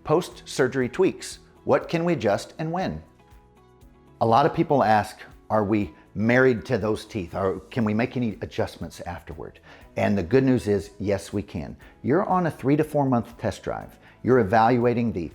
post-surgery tweaks. What can we adjust and when? A lot of people ask, are we married to those teeth, or can we make any adjustments afterward? And the good news is, yes, we can. You're on a 3 to 4 month test drive. You're evaluating the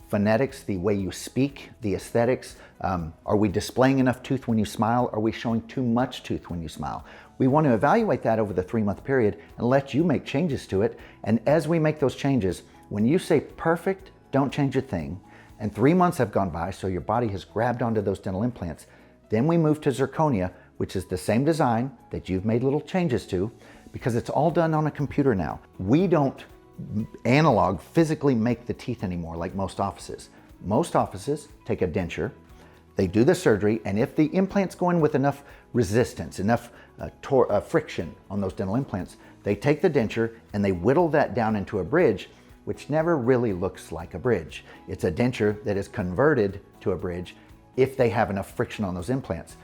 phonetics, the way you speak, the aesthetics. Are we displaying enough tooth when you smile? Are we showing too much tooth when you smile? We want to evaluate that over the 3-month period and let you make changes to it. And as we make those changes, when you say perfect, don't change a thing, and 3 months have gone by, so your body has grabbed onto those dental implants, then we move to zirconia, which is the same design that you've made little changes to, because it's all done on a computer now. We don't analog physically make the teeth anymore like most offices. Most offices take a denture, they do the surgery, and if the implants go in with enough resistance, enough friction on those dental implants, they take the denture and they whittle that down into a bridge, which never really looks like a bridge. It's a denture that is converted to a bridge if they have enough friction on those implants.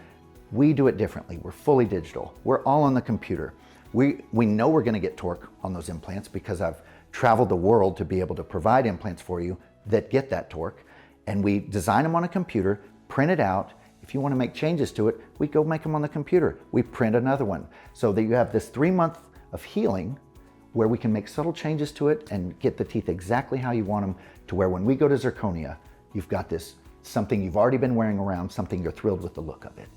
We do it differently. We're fully digital. We're all on the computer. We know we're gonna get torque on those implants because I've traveled the world to be able to provide implants for you that get that torque. And we design them on a computer, print it out. If you wanna make changes to it, we go make them on the computer. We print another one so that you have this 3 month of healing where we can make subtle changes to it and get the teeth exactly how you want them, to where when we go to zirconia, you've got this something you've already been wearing around, something you're thrilled with the look of it.